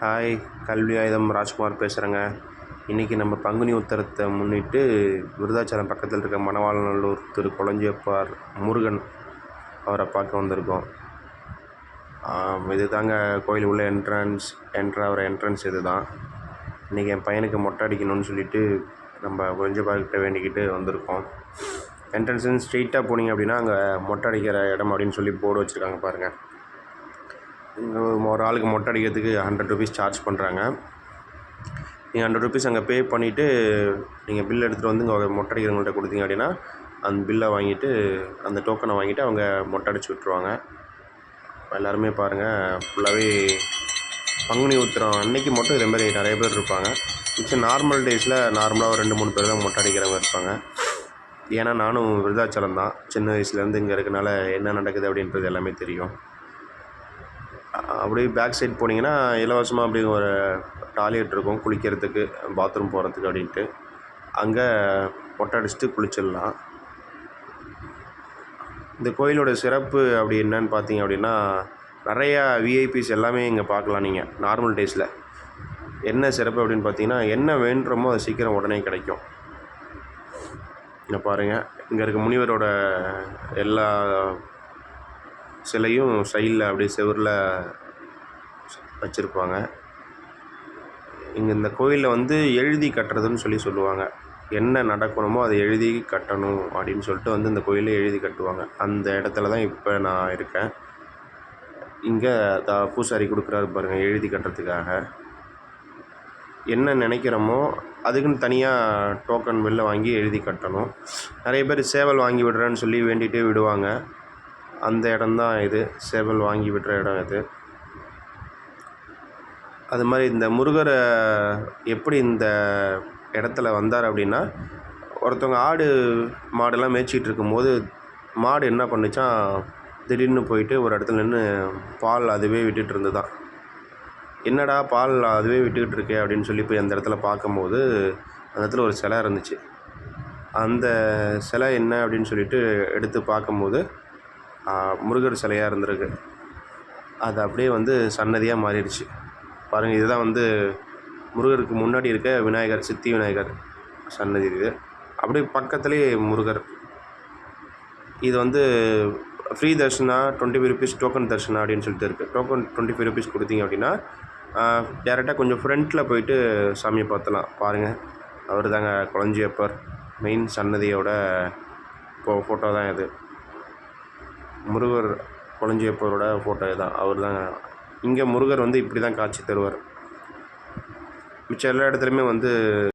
Hi, கல்வி ஆயுதம் ராஜ்குமார் பேசுகிறேங்க. இன்றைக்கி நம்ம பங்குனி உத்திரத்தை முன்னிட்டு விருதாச்சலம் பக்கத்தில் இருக்க மணவாளநல்லூர் திரு கொளஞ்சியப்பார் முருகன் அவரை பார்க்க வந்திருக்கோம். இது தாங்க கோயில் உள்ள என்ட்ரன்ஸ் இது தான். இன்றைக்கி என் பையனுக்கு மொட்டை அடிக்கணும்னு சொல்லிட்டு நம்ம கொளஞ்சியப்பார்கிட்ட வேண்டிக்கிட்டு வந்திருக்கோம். என்ட்ரன்ஸ்லேருந்து ஸ்ட்ரெயிட்டாக போனீங்க அப்படின்னா அங்கே மொட்டை அடிக்கிற இடம் அப்படின்னு சொல்லி போர்டு வச்சுருக்காங்க பாருங்கள். இங்கே ஒரு ஆளுக்கு மொட்டை அடிக்கிறதுக்கு 100 ருபீஸ் சார்ஜ் பண்ணுறாங்க. நீங்கள் 100 ருபீஸ் அங்கே பே பண்ணிவிட்டு நீங்கள் பில் எடுத்துகிட்டு வந்து இங்கே மொட்டை அடிக்கிறவங்கள்ட்ட கொடுத்தீங்க அப்படின்னா அந்த பில்லை வாங்கிட்டு அந்த டோக்கனை வாங்கிட்டு அவங்க மொட்டை அடிச்சு விட்ருவாங்க. எல்லாருமே பாருங்கள், ஃபுல்லாகவே பங்குனி உத்திரம் அன்னைக்கு மட்டும் இதேமாதிரி நிறைய பேர் இருப்பாங்க. மிச்சம் நார்மல் டேஸில் நார்மலாக ஒரு 2-3 பேர் தான் மொட்டை அடிக்கிறவங்க இருப்பாங்க. ஏன்னா நானும் விருதாச்சலம் தான், சின்ன வயசுலேருந்து இங்கே இருக்கனால என்ன நடக்குது அப்படின்றது எல்லாமே தெரியும். அப்படியே பேக் சைட் போனீங்கன்னா இலவசமாக அப்படி ஒரு டாய்லெட் இருக்கும், குளிக்கிறதுக்கு பாத்ரூம் போகிறதுக்கு அப்படின்ட்டு. அங்கே மொட்டை அடிச்சுட்டு குளிச்சிடலாம். இந்த கோயிலோட சிறப்பு அப்படி என்னன்னு பார்த்தீங்க அப்படின்னா, நிறையா விஐபிஸ் எல்லாமே இங்கே பார்க்கலாம் நீங்கள் நார்மல் டேஸில். என்ன சிறப்பு அப்படின்னு பார்த்தீங்கன்னா, என்ன வேண்டுறோமோ அது சீக்கிரம் உடனே கிடைக்கும். இங்கே பாருங்கள், இங்கே இருக்க முனிவரோட எல்லா சிலையும் சைடில் அப்படியே செவுரில் வச்சுருப்பாங்க. இங்கே இந்த கோயிலில் வந்து எழுதி கட்டுறதுன்னு சொல்லுவாங்க. என்ன நடக்கணுமோ அதை எழுதி கட்டணும் அப்படின்னு சொல்லிட்டு வந்து இந்த கோயிலில் எழுதி கட்டுவாங்க. அந்த இடத்துல தான் இப்போ நான் இருக்கேன். இங்கே பூசாரி கொடுக்குறாரு பாருங்கள் எழுதி கட்டுறதுக்காக. என்ன நினைக்கிறோமோ அதுக்குன்னு தனியாக டோக்கன் வெளில வாங்கி எழுதி கட்டணும். நிறைய பேர் சேவல் வாங்கி விடுறேன்னு சொல்லி வேண்டிகிட்டே விடுவாங்க. அந்த இடம்தான் இது, சேவல் வாங்கி விடுற இடம் இது. அது மாதிரி இந்த முருகரை எப்படி இந்த இடத்துல வந்தார் அப்படின்னா, ஒருத்தவங்க ஆடு மாடெல்லாம் மேய்ச்சிட்டு இருக்கும்போது மாடு என்ன பண்ணுச்சான், திடீர்னு போயிட்டு ஒரு இடத்துல நின்று பால் அதுவே விட்டுட்டு இருந்துதான். என்னடா பால் அதுவே விட்டுக்கிட்டு இருக்கே அப்படின்னு சொல்லி போய் அந்த இடத்துல பார்க்கும்போது அந்த இடத்துல ஒரு சிலை இருந்துச்சு. அந்த சிலை என்ன அப்படின்னு சொல்லிட்டு எடுத்து பார்க்கும்போது முருகர் சிலையாக இருந்திருக்கு. அது அப்படியே வந்து சன்னதியாக மாறிடுச்சு பாருங்கள். இதுதான் வந்து முருகருக்கு முன்னாடி இருக்க விநாயகர், சித்தி விநாயகர் சன்னதி இது. அப்படியே பக்கத்துலேயே முருகர். இது வந்து free Darshana, 25 rupees token Darshana அப்படின்னு சொல்லிட்டு இருக்குது. டோக்கன் 25 ருபீஸ் கொடுத்தீங்க அப்படின்னா டேரெக்டாக கொஞ்சம் ஃப்ரண்ட்டில் போயிட்டு சாமியை பார்த்தலாம். பாருங்கள், அவர் தாங்க கொளஞ்சியப்பர் மெயின் சன்னதியோட ஃபோட்டோ தான் இது. முருகர் கொளஞ்சியப்பரோட ஃபோட்டோ தான், அவர் தாங்க. இங்கே முருகர் வந்து இப்படி தான் காட்சி தருவார். மிச்சம் எல்லா இடத்துலையுமே வந்து